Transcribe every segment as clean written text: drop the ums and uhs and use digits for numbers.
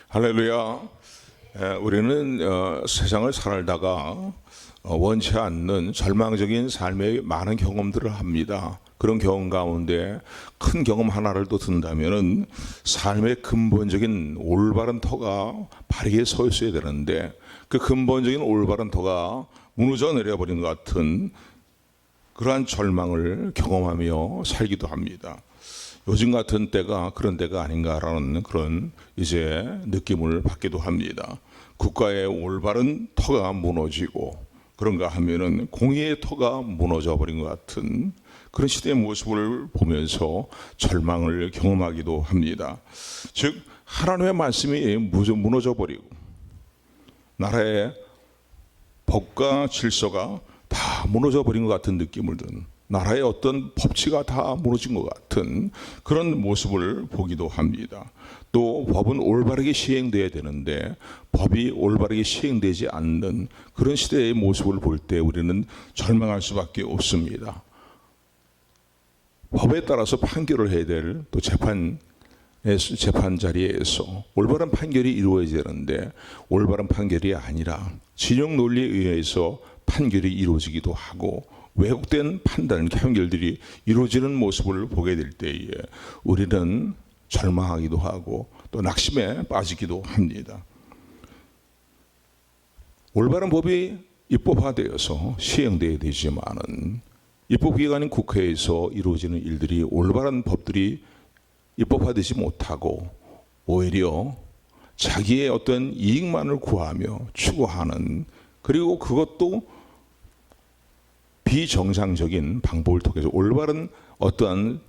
할렐루야. 우리는 세상을 살다가 원치 않는 절망적인 삶의 많은 경험들을 합니다. 그런 경험 가운데 큰 경험 하나를 또 든다면은 삶의 근본적인 올바른 터가 바르게 서 있어야 되는데 그 근본적인 올바른 터가 무너져 내려버린 것 같은 그러한 절망을 경험하며 살기도 합니다. 요즘 같은 때가 그런 때가 아닌가라는 그런 이제 느낌을 받기도 합니다. 국가의 올바른 터가 무너지고 그런가 하면은 공의의 터가 무너져 버린 것 같은 그런 시대의 모습을 보면서 절망을 경험하기도 합니다. 즉 하나님의 말씀이 무너져 버리고 나라의 법과 질서가 다 무너져 버린 것 같은 느낌을 든, 나라의 어떤 법치가 다 무너진 것 같은 그런 모습을 보기도 합니다. 또 법은 올바르게 시행돼야 되는데 법이 올바르게 시행되지 않는 그런 시대의 모습을 볼 때 우리는 절망할 수밖에 없습니다. 법에 따라서 판결을 해야 될 또 재판 자리에서 올바른 판결이 이루어져야 되는데 올바른 판결이 아니라 진영 논리에 의해서 판결이 이루어지기도 하고 왜곡된 판단, 판결들이 이루어지는 모습을 보게 될 때에 우리는 절망하기도 하고 또 낙심에 빠지기도 합니다. 올바른 법이 입법화되어서 시행되어야 되지만은 입법기관인 국회에서 이루어지는 일들이 올바른 법들이 입법화되지 못하고 오히려 자기의 어떤 이익만을 구하며 추구하는, 그리고 그것도 비정상적인 방법을 통해서 올바른 어떠한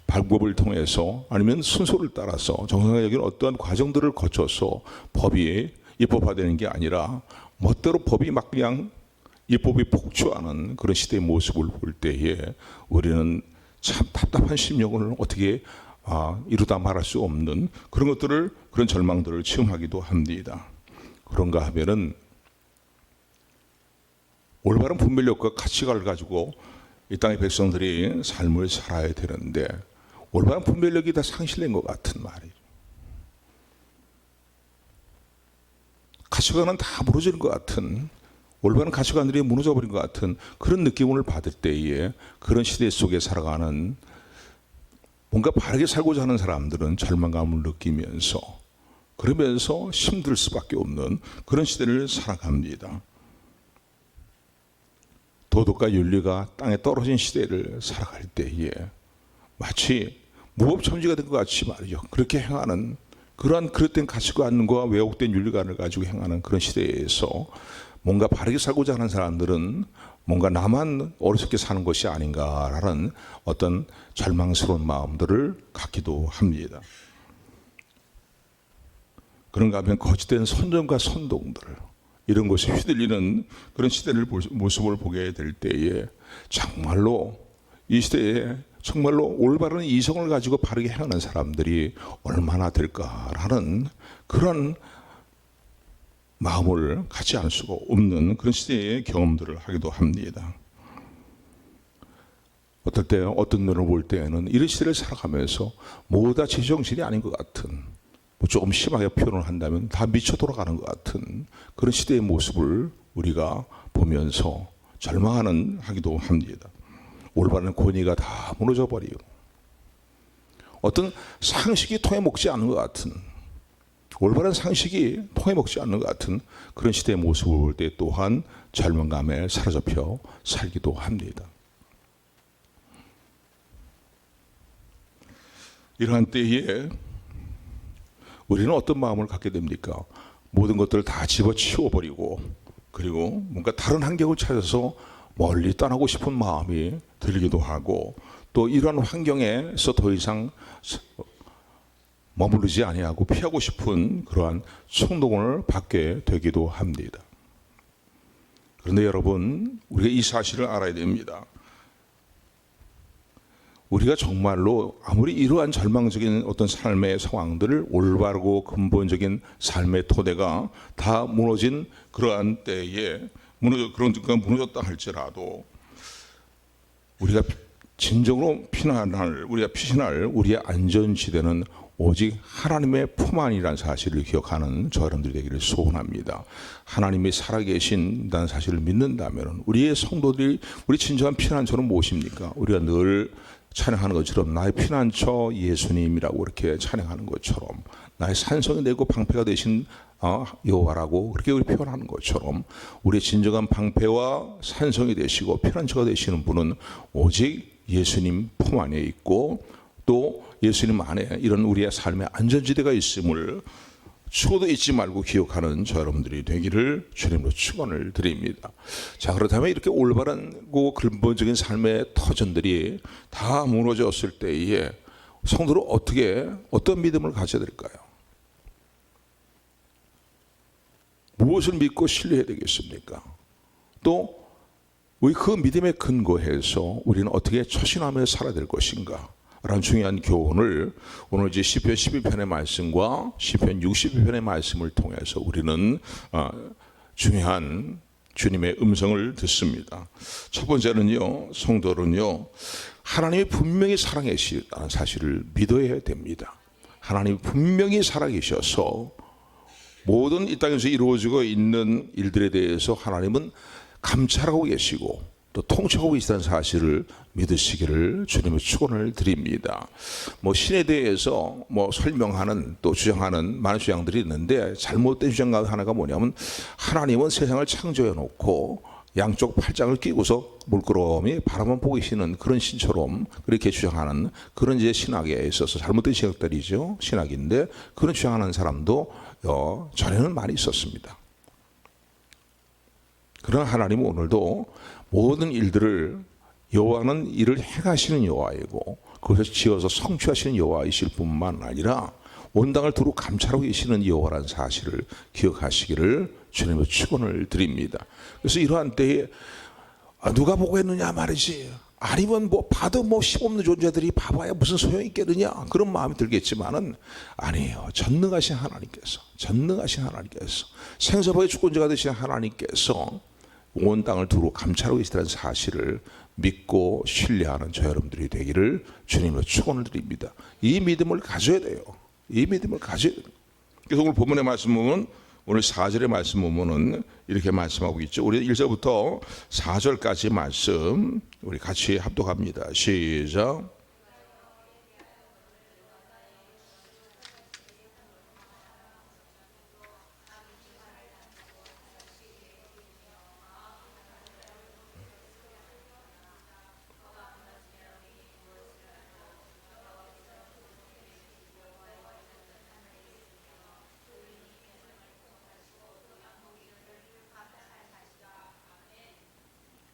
방법을 통해서 아니면 순서를 따라서 정상적인 어떠한 과정들을 거쳐서 법이 입법화되는 게 아니라 멋대로 법이 막 그냥 입법이 폭주하는 그런 시대의 모습을 볼 때에 우리는 참 답답한 심령을 어떻게 이루다 말할 수 없는 그런 것들을, 그런 절망들을 체험하기도 합니다. 그런가 하면은 올바른 분별력과 가치관을 가지고 이 땅의 백성들이 삶을 살아야 되는데 올바른 분별력이 다 상실된 것 같은 말이에요. 가치관은 다 무너지는 것 같은, 올바른 가치관들이 무너져버린 것 같은 그런 느낌을 받을 때에 그런 시대 속에 살아가는 뭔가 바르게 살고자 하는 사람들은 절망감을 느끼면서 그러면서 힘들 수밖에 없는 그런 시대를 살아갑니다. 도덕과 윤리가 땅에 떨어진 시대를 살아갈 때에 마치 무법천지가 된 것 같이 말이죠. 그렇게 행하는 그러한 그릇된 가치관과 왜곡된 윤리관을 가지고 행하는 그런 시대에서 뭔가 바르게 살고자 하는 사람들은 뭔가 나만 어리석게 사는 것이 아닌가라는 어떤 절망스러운 마음들을 갖기도 합니다. 그런가 하면 거짓된 선전과 선동들, 이런 것이 휘둘리는 그런 시대를 모습을 보게 될 때에 정말로 이 시대에 정말로 올바른 이성을 가지고 바르게 행하는 사람들이 얼마나 될까라는 그런 마음을 갖지 않을 수가 없는 그런 시대의 경험들을 하기도 합니다. 어떨 때 어떤 눈을 볼 때에는 이런 시대를 살아가면서 모두 다 제정신이 아닌 것 같은, 조금 심하게 표현을 한다면 다 미쳐 돌아가는 것 같은 그런 시대의 모습을 우리가 보면서 절망하기도 합니다. 올바른 권위가 다 무너져 버리고 어떤 상식이 통해 먹지 않는 것 같은, 올바른 상식이 통해 먹지 않는 것 같은 그런 시대의 모습을 볼 때 또한 절망감에 사로잡혀 살기도 합니다. 이러한 때에 우리는 어떤 마음을 갖게 됩니까? 모든 것들을 다 집어치워버리고 그리고 뭔가 다른 환경을 찾아서 멀리 떠나고 싶은 마음이 들기도 하고 또 이러한 환경에서 더 이상 머무르지 아니하고 피하고 싶은 그러한衝動을 받게 되기도 합니다. 그런데 여러분, 우리가 이 사실을 알아야 됩니다. 우리가 정말로 아무리 이러한 절망적인 어떤 삶의 상황들을 올바르고 근본적인 삶의 토대가 다 무너진 그러한 때에 무너졌다 할지라도 우리가 진정으로 우리가 피신할 우리의 안전지대는 오직 하나님의 품 안이라는 사실을 기억하는 저 여러분들이 되기를 소원합니다. 하나님이 살아계신다는 사실을 믿는다면 우리의 성도들이 우리 진정한 피난처는 무엇입니까? 우리가 늘 찬양하는 것처럼 나의 피난처 예수님이라고 이렇게 찬양하는 것처럼 나의 산성이 되고 방패가 되신 여호와라고 그렇게 우리 표현하는 것처럼 우리의 진정한 방패와 산성이 되시고 피난처가 되시는 분은 오직 예수님 품 안에 있고 또 예수님 안에 이런 우리의 삶의 안전지대가 있음을 추구도 잊지 말고 기억하는 저 여러분들이 되기를 주님으로 축원을 드립니다. 자, 그렇다면 이렇게 올바르고 근본적인 삶의 터전들이 다 무너졌을 때에 성도는 어떤 믿음을 가져야 될까요? 무엇을 믿고 신뢰해야 되겠습니까? 또 우리 그 믿음에 근거해서 우리는 어떻게 처신하며 살아야 될 것인가? 라는 중요한 교훈을 오늘 이제 시편 11편의 말씀과 시편 62편의 말씀을 통해서 우리는 중요한 주님의 음성을 듣습니다. 첫 번째는요, 성도는요, 하나님이 분명히 살아계시다는 사실을 믿어야 됩니다. 하나님이 분명히 살아계셔서 모든 이 땅에서 이루어지고 있는 일들에 대해서 하나님은 감찰하고 계시고 또 통치하고 계시다는 사실을 믿으시기를 주님의 축원을 드립니다. 신에 대해서 설명하는 또 주장하는 많은 주장들이 있는데 잘못된 주장 하나가 뭐냐면 하나님은 세상을 창조해 놓고 양쪽 팔짱을 끼고서 물끄러미 바라만 보고 계시는 그런 신처럼 그렇게 주장하는 그런 이제 신학에 있어서 잘못된 신학들이죠. 신학인데 그런 주장하는 사람도 전에는 많이 있었습니다. 그러나 하나님은 오늘도 모든 일들을 여호와는 이를 행하시는 여호와이고 그것을 지어서 성취하시는 여호와이실 뿐만 아니라 온당을 두루 감찰하고 계시는 여호와라는 사실을 기억하시기를 주님의 축원을 드립니다. 그래서 이러한 때에 누가 보고 했느냐 말이지, 아니면 봐도 힘없는 존재들이 봐봐야 무슨 소용이 있겠느냐, 그런 마음이 들겠지만은 아니에요. 전능하신 하나님께서 생사의 주권자가 되신 하나님께서 온 땅을 두루 감찰하고 계시다는 사실을 믿고 신뢰하는 저 여러분들이 되기를 주님으로 축원을 드립니다. 이 믿음을 가져야 돼요. 그래서 오늘 본문의 말씀 보면 오늘 4절의 말씀 보면은 이렇게 말씀하고 있죠. 우리 1절부터 4절까지 말씀 우리 같이 합독합니다. 시작.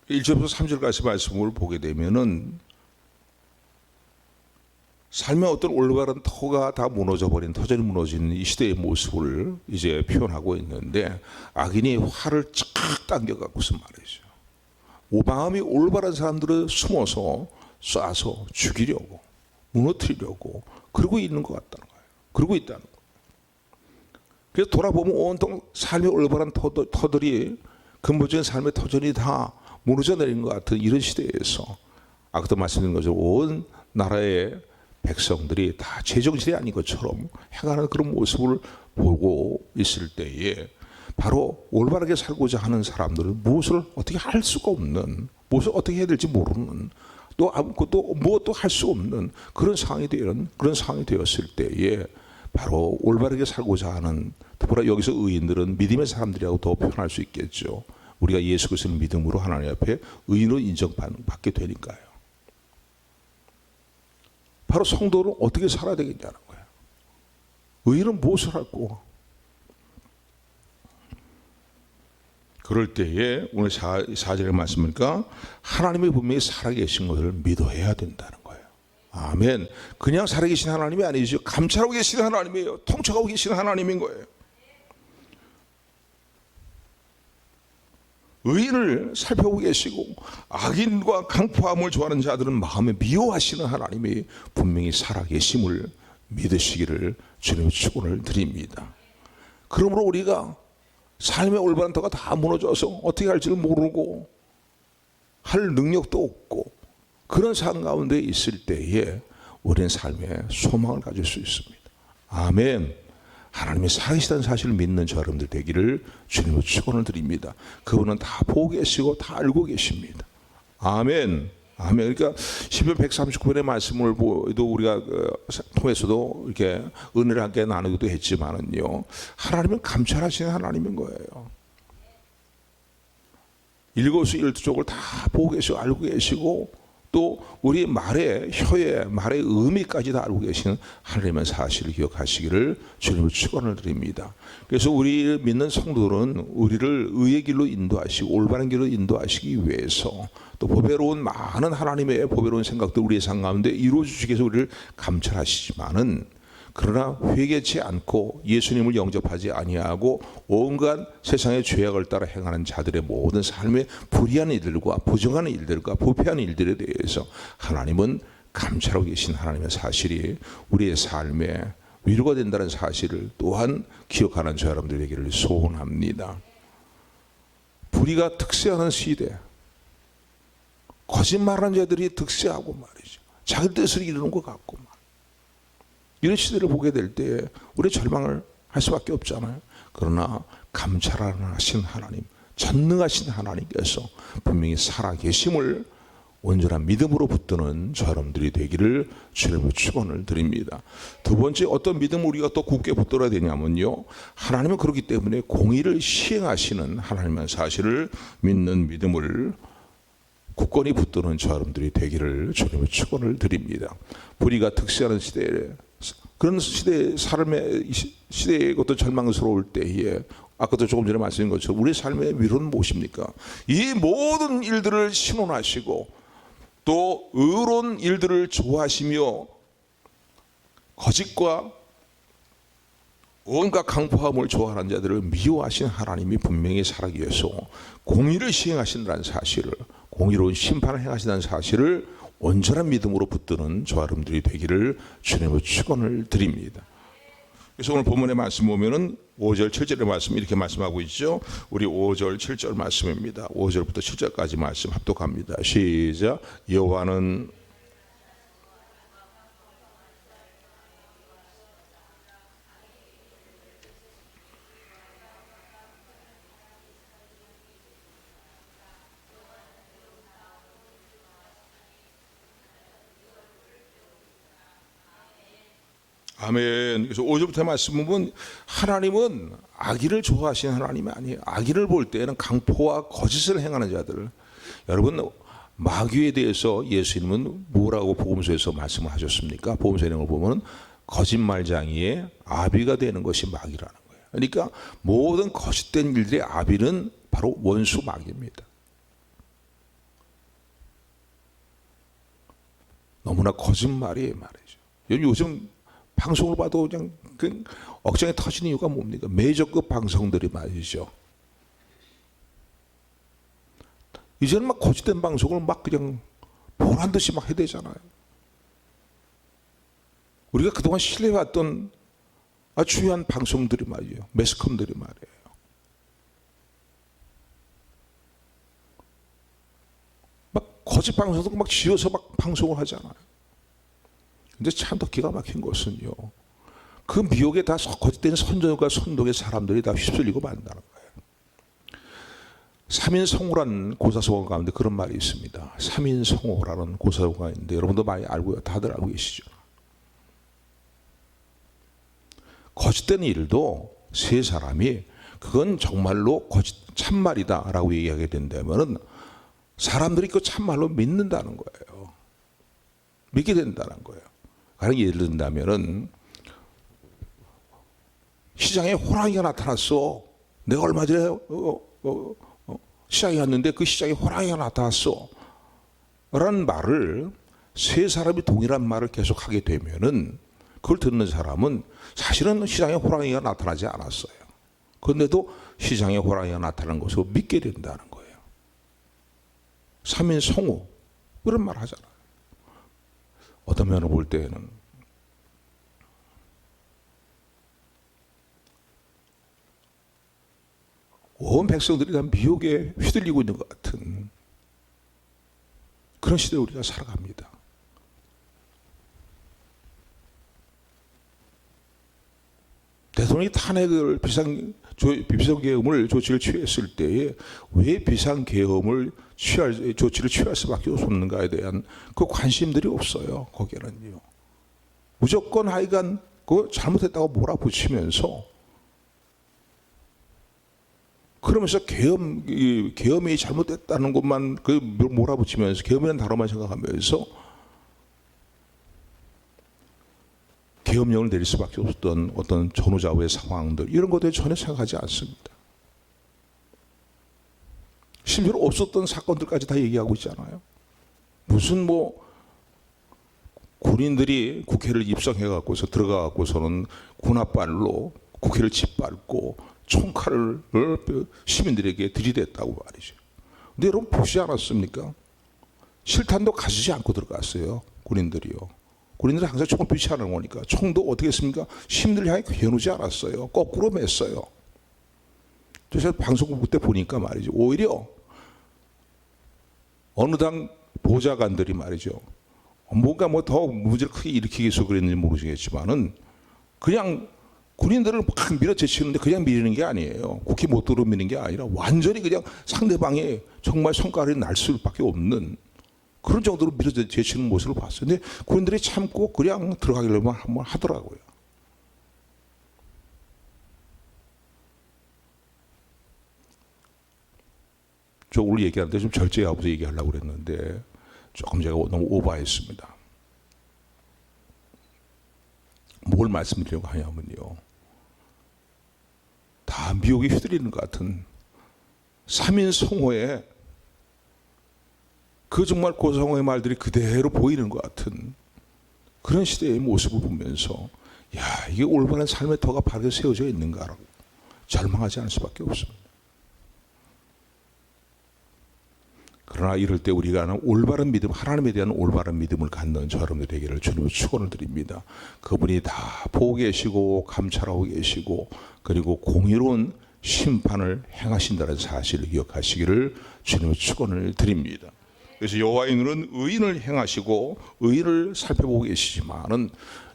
일 1절부터 3절까지 말씀을 보게 되면은 삶의 어떤 올바른 터가 다 무너져버린, 터전이 무너진 이 시대의 모습을 이제 표현하고 있는데 악인이 활을 쫙 당겨갖고서 말이죠. 마음이 올바른 사람들을 숨어서 쏴서 죽이려고, 무너뜨리려고 그러고 있는 것 같다는 거예요. 그러고 있다는 거예요. 그래서 돌아보면 온통 삶의 올바른 터들이 근본적인 삶의 터전이 다 무너져 내린 것 같은 이런 시대에서 아까도 말씀드린 것처럼 온 나라의 백성들이 다 제정신이 아닌 것처럼 행하는 그런 모습을 보고 있을 때에 바로 올바르게 살고자 하는 사람들은 무엇을 어떻게 할 수가 없는, 무엇을 어떻게 해야 될지 모르는, 또 아무것도 무엇도 할 수 없는 그런 상황이 되었을 때에 바로 올바르게 살고자 하는, 특별히 여기서 의인들은 믿음의 사람들이라고 더 표현할 수 있겠죠. 우리가 예수 그리스도를 믿음으로 하나님 앞에 의인으로 인정받게 되니까요. 바로 성도는 어떻게 살아야 되겠냐는 거예요. 의인은 무엇을 할고? 그럴 때에 오늘 4절의 말씀이니까 하나님이 분명히 살아계신 것을 믿어야 된다는 거예요. 아멘. 그냥 살아계신 하나님이 아니죠. 감찰하고 계시는 하나님이에요. 통치하고 계시는 하나님인 거예요. 의인을 살펴보고 계시고 악인과 강포함을 좋아하는 자들은 마음에 미워하시는 하나님이 분명히 살아계심을 믿으시기를 주님의 축원을 드립니다. 그러므로 우리가 삶의 올바른 터가 다 무너져서 어떻게 할지를 모르고 할 능력도 없고 그런 삶 가운데 있을 때에 우리는 삶에 소망을 가질 수 있습니다. 아멘. 하나님이 살아계시다는 사실을 믿는 저 여러분들 되기를 주님으로 축원을 드립니다. 그분은 다 보고 계시고 다 알고 계십니다. 아멘. 아멘. 그러니까 시편 139편의 말씀을 보도 우리가 통해서도 이렇게 은혜를 함께 나누기도 했지만은요, 하나님은 감찰하시는 하나님인 거예요. 일거수 일투족을 다 보고 계시고 알고 계시고 또 우리 말의 혀의 말의 의미까지 다 알고 계시는 하나님의 사실을 기억하시기를 주님을 축원을 드립니다. 그래서 우리 믿는 성도들은 우리를 의의 길로 인도하시고 올바른 길로 인도하시기 위해서 또 보배로운 많은 하나님의 보배로운 생각들 우리의 삶 가운데 이루어 주시기 위해서 우리를 감찰하시지만은 그러나 회개치 않고 예수님을 영접하지 아니하고 온갖 세상의 죄악을 따라 행하는 자들의 모든 삶의 불의한 일들과 부정한 일들과 부패한 일들에 대해서 하나님은 감찰하고 계신 하나님의 사실이 우리의 삶에 위로가 된다는 사실을 또한 기억하는 저 여러분들 되기를 소원합니다. 불의가 특세하는 시대, 거짓말하는 자들이 특세하고 말이죠. 자기 뜻을 이루는 것 같고 이런 시대를 보게 될 때 우리 절망을 할 수밖에 없잖아요. 그러나 감찰하신 하나님, 전능하신 하나님께서 분명히 살아계심을 온전한 믿음으로 붙드는 저 여러분들이 되기를 주님으로 축원을 드립니다. 두 번째 어떤 믿음을 우리가 또 굳게 붙들어야 되냐면요, 하나님은 그렇기 때문에 공의를 시행하시는 하나님의 사실을 믿는 믿음을 굳건히 붙드는 저 여러분들이 되기를 주님으로 축원을 드립니다. 불의가 특세하는 시대에 그런 삶의 시대의 어떤 절망스러울 때에 아까도 조금 전에 말씀드린 것처럼 우리 삶의 위로는 무엇입니까? 이 모든 일들을 신원하시고 또 의로운 일들을 좋아하시며 거짓과 온갖 강포함을 좋아하는 자들을 미워하신 하나님이 분명히 살아기 위해서 공의를 시행하신다는 사실을, 공의로운 심판을 행하신다는 사실을 온전한 믿음으로 붙드는 저 여러분들이 되기를 주님으로 축원을 드립니다. 그래서 오늘 본문의 말씀 보면은 5절 7절의 말씀 이렇게 말씀하고 있죠. 우리 5절 7절 말씀입니다. 5절부터 7절까지 말씀 합독합니다. 시작. 여호와는 아멘. 그래서 5절부터 말씀 보면 하나님은 악의를 좋아하시는 하나님이 아니에요. 악의를 볼 때에는 강포와 거짓을 행하는 자들. 여러분 마귀에 대해서 예수님은 뭐라고 복음서에서 말씀을 하셨습니까? 복음서 내용을 보면 거짓말쟁이의 아비가 되는 것이 마귀라는 거예요. 그러니까 모든 거짓된 일들의 아비는 바로 원수 마귀입니다. 너무나 거짓말이 말이죠. 요즘 방송을 봐도 그냥 억장이 터지는 이유가 뭡니까? 메이저급 방송들이 말이죠. 이제는 막 거짓된 방송을 막 그냥 보란 듯이 막 해대잖아요. 우리가 그동안 신뢰해왔던 아주 중요한 방송들이 말이에요. 매스컴들이 말이에요. 막 거짓 방송도 막 지어서 막 방송을 하잖아요. 근데 참 더 기가 막힌 것은요, 그 미혹에 다 거짓된 선전과 선독의 사람들이 다 휩쓸리고 만다는 거예요. 삼인성호라는 고사성어 가운데 그런 말이 있습니다. 삼인성호라는 고사성어가 있는데 여러분도 많이 알고요. 다들 알고 계시죠. 거짓된 일도 세 사람이 그건 정말로 참말이다 라고 얘기하게 된다면 사람들이 그 참말로 믿는다는 거예요. 믿게 된다는 거예요. 가령 예를 든다면은 시장에 호랑이가 나타났어. 내가 얼마 전에 시장에 갔는데 그 시장에 호랑이가 나타났어 라는 말을 세 사람이 동일한 말을 계속 하게 되면은 그걸 듣는 사람은 사실은 시장에 호랑이가 나타나지 않았어요. 그런데도 시장에 호랑이가 나타나는 것을 믿게 된다는 거예요. 삼인성호 그런 말 하잖아요. 어떤 면을 볼 때에는 온 백성들이 다 미혹에 휘둘리고 있는 것 같은 그런 시대에 우리가 살아갑니다. 대통령이 탄핵을 비상계엄을 조치를 취했을 때에 왜 비상계엄을 조치를 취할 수밖에 없었는가에 대한 그 관심들이 없어요. 거기에는요. 무조건 하여간 그 잘못했다고 몰아붙이면서 그러면서 계엄이 잘못됐다는 것만 그 몰아붙이면서 계엄이라는 단어만 생각하면서 계엄령을 내릴 수밖에 없었던 어떤 전후좌우의 상황들 이런 것들에 전혀 생각하지 않습니다. 심지어 없었던 사건들까지 다 얘기하고 있잖아요. 무슨 군인들이 국회를 입성해 갖고서 들어가 갖고서는 군합발로 국회를 짓밟고 총칼을 시민들에게 들이댔다고 말이죠. 근데 여러분 보시지 않았습니까? 실탄도 가지지 않고 들어갔어요. 군인들이요. 군인들은 항상 총을 비치하는 거니까 총도 어떻게 했습니까? 시민들 향해 겨누지 않았어요. 거꾸로 맸어요. 제가 방송국 때 보니까 말이죠. 오히려 어느 당 보좌관들이 말이죠. 뭔가 더 문제를 크게 일으키기 위해서 그랬는지 모르겠지만은 그냥 군인들을 막 밀어제치는데 그냥 밀리는 게 아니에요. 국회 못 들어 미는 게 아니라 완전히 그냥 상대방의 정말 성과를 날 수밖에 없는 그런 정도로 밀어제치는 모습을 봤어요. 근데 군인들이 참고 그냥 들어가기로만 한번 하더라고요. 저 오늘 얘기하는데 좀 절제하고서 얘기하려고 그랬는데 조금 제가 너무 오버했습니다. 뭘 말씀드리려고 하냐면요. 다 미혹에 휘둘리는 것 같은 3인 성호에 그 정말 고성호의 말들이 그대로 보이는 것 같은 그런 시대의 모습을 보면서 야, 이게 올바른 삶의 터가 바르게 세워져 있는가라고 절망하지 않을 수밖에 없습니다. 그러나 이럴 때 우리가 하는 올바른 믿음, 하나님에 대한 올바른 믿음을 갖는 저 여러분들 되기를 주님을 축원을 드립니다. 그분이 다 보고 계시고 감찰하고 계시고 그리고 공의로운 심판을 행하신다는 사실을 기억하시기를 주님을 축원을 드립니다. 그래서 여호와의 눈은 의인을 행하시고 의인을 살펴보고 계시지만은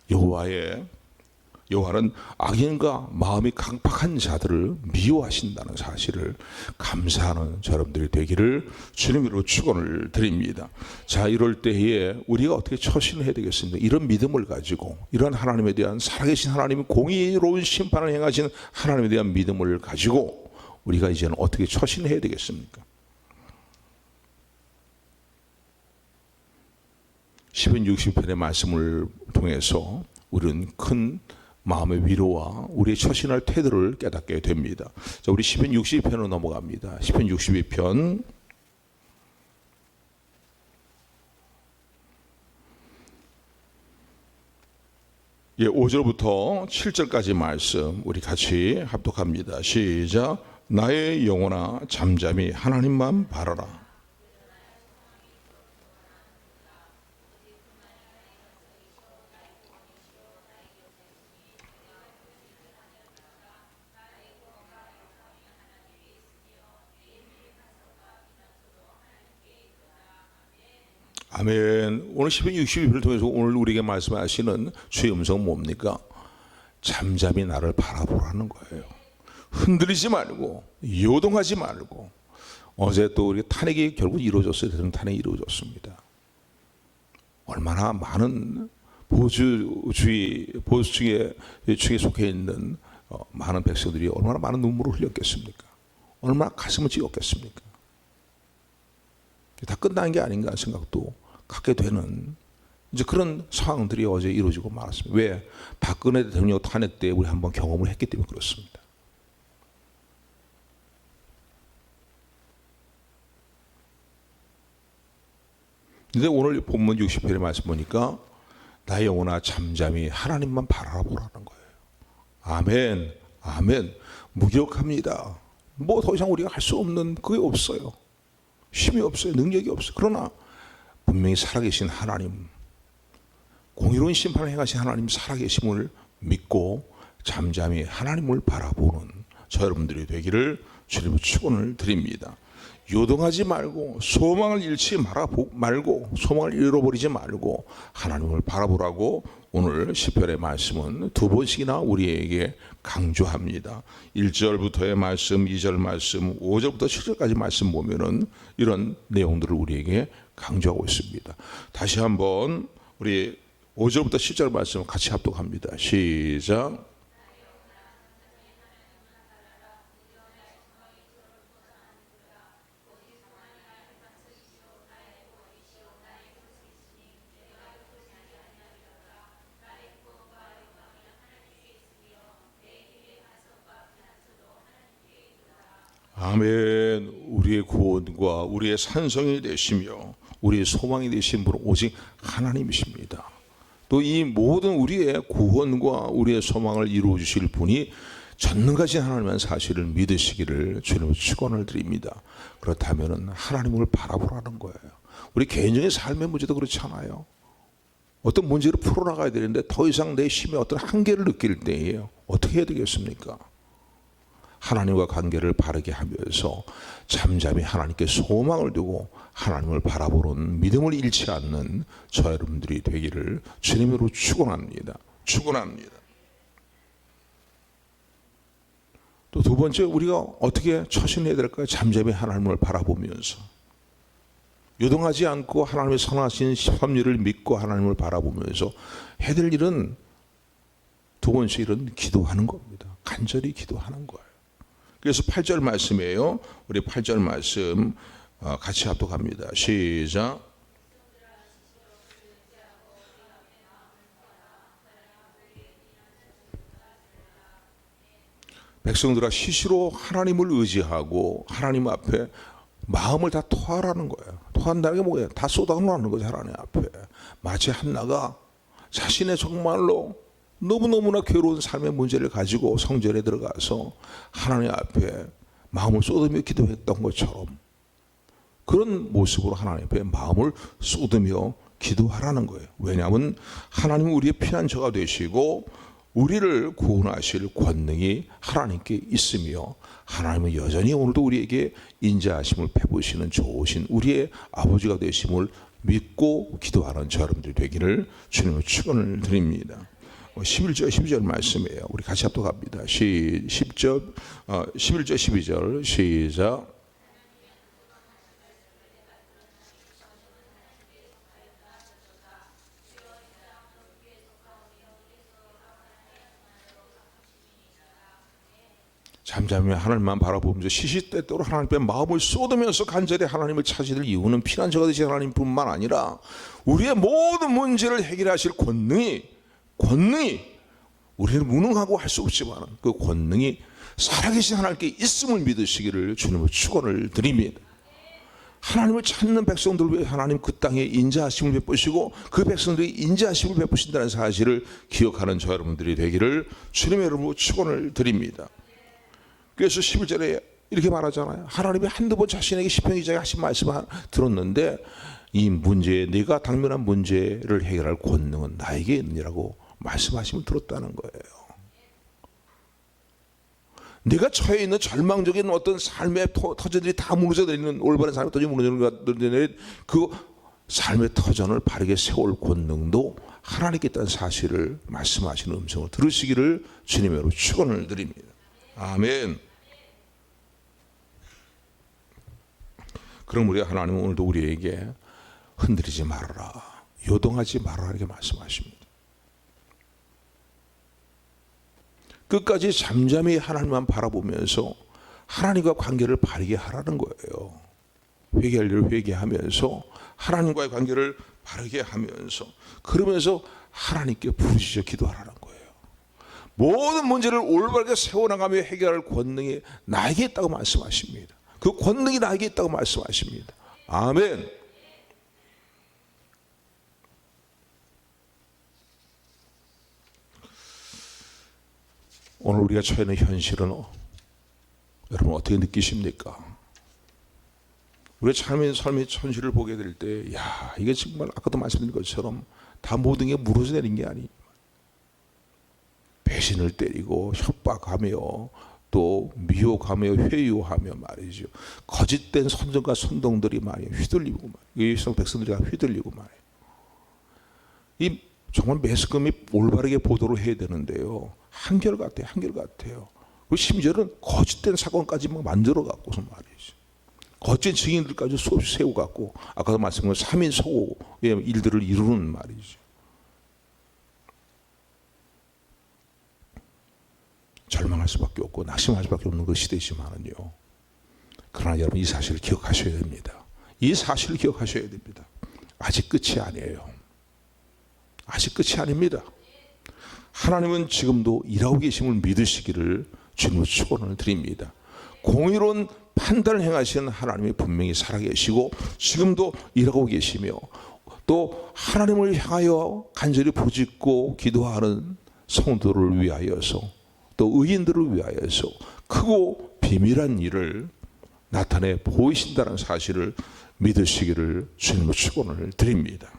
여호와는 악인과 마음이 강팍한 자들을 미워하신다는 사실을 감사하는 여러분들이 되기를 주님으로 축원을 드립니다. 자, 이럴 때에 우리가 어떻게 처신을 해야 되겠습니까? 이런 믿음을 가지고 이런 하나님에 대한 살아계신 하나님이 공의로운 심판을 행하시는 하나님에 대한 믿음을 가지고 우리가 이제는 어떻게 처신을 해야 되겠습니까? 시편 60편의 말씀을 통해서 우리는 큰 마음의 위로와 우리의 처신할 태도를 깨닫게 됩니다. 자, 우리 시편 62편으로 넘어갑니다. 시편 62편 5절부터 7절까지 말씀 우리 같이 합독합니다. 시작. 나의 영혼아 잠잠히 하나님만 바라라. 아멘. 오늘 시편 62편을 통해서 오늘 우리에게 말씀하시는 주의 음성은 뭡니까? 잠잠히 나를 바라보라는 거예요. 흔들리지 말고 요동하지 말고. 어제 또 우리 탄핵이 결국 이루어졌어요. 대통령 탄핵이 이루어졌습니다. 얼마나 많은 보수층에 속해 있는 많은 백성들이 얼마나 많은 눈물을 흘렸겠습니까? 얼마나 가슴을 찌었겠습니까? 다 끝난 게 아닌가 생각도 갖게 되는 이제 그런 상황들이 어제 이루어지고 말았습니다. 왜? 박근혜 대통령 탄핵 때 우리 한번 경험을 했기 때문에 그렇습니다. 근데 오늘 본문 60편의 말씀 보니까 나의 영혼아 잠잠히 하나님만 바라보라는 거예요. 아멘, 아멘. 무기력합니다. 뭐 더 이상 우리가 할 수 없는 그게 없어요. 힘이 없어요. 능력이 없어요. 그러나 분명히 살아계신 하나님, 공의로운 심판을 행하신 하나님 살아계심을 믿고 잠잠히 하나님을 바라보는 저 여러분들이 되기를 주님의 축원을 드립니다. 요동하지 말고 소망을 잃지 말고 소망을 잃어버리지 말고 하나님을 바라보라고 오늘 시편의 말씀은 두 번씩이나 우리에게 강조합니다. 1절부터의 말씀, 2절 말씀, 5절부터 7절까지 말씀 보면은 이런 내용들을 우리에게 강조하고 있습니다. 다시 한번 우리 5절부터 7절 말씀 같이 합독합니다. 시작. 아멘. 우리의 구원과 우리의 산성이 되시며 우리의 소망이 되신 분은 오직 하나님이십니다. 또 이 모든 우리의 구원과 우리의 소망을 이루어 주실 분이 전능하신 하나님의 사실을 믿으시기를 주님의 축원을 드립니다. 그렇다면 하나님을 바라보라는 거예요. 우리 개인적인 삶의 문제도 그렇지 않아요? 어떤 문제를 풀어나가야 되는데 더 이상 내 힘의 어떤 한계를 느낄 때에 어떻게 해야 되겠습니까? 하나님과 관계를 바르게 하면서 잠잠히 하나님께 소망을 두고 하나님을 바라보는 믿음을 잃지 않는 저 여러분들이 되기를 주님으로 축원합니다. 축원합니다. 또 두 번째, 우리가 어떻게 처신해야 될까요? 잠잠히 하나님을 바라보면서 요동하지 않고 하나님의 선하신 섭리를 믿고 하나님을 바라보면서 해야 될 일은 두 번째 일은 기도하는 겁니다. 간절히 기도하는 거예요. 그래서 8절 말씀이에요. 우리 8절 말씀 같이 합독합니다. 시작. 백성들아 시시로 하나님을 의지하고 하나님 앞에 마음을 다 토하라는 거예요. 토한다는 게 뭐예요? 다 쏟아놓는 거죠. 하나님 앞에. 마치 한나가 자신의 정말로 너무너무나 괴로운 삶의 문제를 가지고 성전에 들어가서 하나님 앞에 마음을 쏟으며 기도했던 것처럼 그런 모습으로 하나님 앞에 마음을 쏟으며 기도하라는 거예요. 왜냐하면 하나님은 우리의 피난처가 되시고 우리를 구원하실 권능이 하나님께 있으며 하나님은 여전히 오늘도 우리에게 인자하심을 베푸시는 좋으신 우리의 아버지가 되심을 믿고 기도하는 저 여러분들이 되기를 주님의 축원을 드립니다. 11절 12절 말씀이에요. 우리 같이 합독합니다. 11절 12절 시작. 잠잠히 하나님만 바라보면서 시시때때로 하나님께 마음을 쏟으면서 간절히 하나님을 찾으실 이유는 피난처가 되신 하나님뿐만 아니라 우리의 모든 문제를 해결하실 권능이 우리는 무능하고 할 수 없지만 그 권능이 살아계신 하나님께 있음을 믿으시기를 주님의 축원을 드립니다. 하나님을 찾는 백성들 위해 하나님 그 땅에 인자하심을 베푸시고 그 백성들이 인자하심을 베푸신다는 사실을 기억하는 저 여러분들이 되기를 주님의 이름으로 축원을 드립니다. 그래서 11절에 이렇게 말하잖아요. 하나님이 한두 번 자신에게 시편 기자가 하신 말씀을 들었는데 이 문제, 내가 당면한 문제를 해결할 권능은 나에게 있느니라고 말씀하심을 들었다는 거예요. 내가 처해 있는 절망적인 어떤 삶의 터전들이 다 무너져 내리는 올바른 삶의 터전이 무너져 내리는 그 삶의 터전을 바르게 세울 권능도 하나님께 있다는 사실을 말씀하시는 음성을 들으시기를 주님으로 축원을 드립니다. 아멘. 그럼 우리 하나님은 오늘도 우리에게 흔들리지 말아라, 요동하지 말아라 이렇게 말씀하십니다. 끝까지 잠잠히 하나님만 바라보면서 하나님과 관계를 바르게 하라는 거예요. 회개할 일을 회개하면서 하나님과의 관계를 바르게 하면서 그러면서 하나님께 부르짖어 기도하라는 거예요. 모든 문제를 올바르게 세워나가며 해결할 권능이 나에게 있다고 말씀하십니다. 그 권능이 나에게 있다고 말씀하십니다. 아멘. 오늘 우리가 처해 있는 현실은 여러분 어떻게 느끼십니까? 우리가 삶의 현실을 보게 될 때, 야, 이게 정말 아까도 말씀드린 것처럼 다 모든 게 무너져 내린 게 아니. 배신을 때리고 협박하며 또 미혹하며 회유하며 말이죠. 거짓된 선정과 선동들이 말이에요. 휘둘리고 말이에요. 이스라엘 백성들이 휘둘리고 말이에요. 이 정말 매스컴이 올바르게 보도를 해야 되는데요. 한결같아요. 한결같아요. 그리고 심지어는 거짓된 사건까지 막 만들어 갖고서 말이죠. 거짓 증인들까지 수없이 세워 갖고 아까도 말씀드린 3인 소고의 일들을 이루는 말이죠. 절망할 수밖에 없고 낙심할 수밖에 없는 그 시대지만은요. 그러나 여러분 이 사실을 기억하셔야 됩니다. 이 사실을 기억하셔야 됩니다. 아직 끝이 아니에요. 아직 끝이 아닙니다. 하나님은 지금도 일하고 계심을 믿으시기를 주님으로 축원을 드립니다. 공의로운 판단을 행하시는 하나님이 분명히 살아계시고 지금도 일하고 계시며 또 하나님을 향하여 간절히 부르짖고 기도하는 성도를 위하여서 또 의인들을 위하여서 크고 비밀한 일을 나타내 보이신다는 사실을 믿으시기를 주님으로 축원을 드립니다.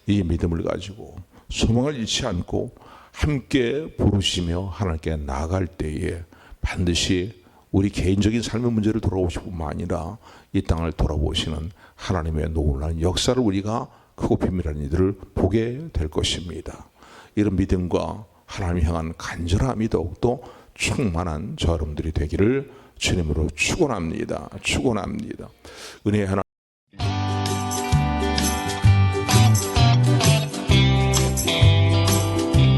이 믿음을 가지고 소망을 잃지 않고 함께 부르시며 하나님께 나아갈 때에 반드시 우리 개인적인 삶의 문제를 돌아보실 뿐만 아니라 이 땅을 돌아보시는 하나님의 놀라운 역사를 우리가 크고 비밀한 이들을 보게 될 것입니다. 이런 믿음과 하나님 향한 간절함이 더욱더 충만한 저 여러분들이 되기를 주님으로 축원합니다. 축원합니다. 은혜의 하나님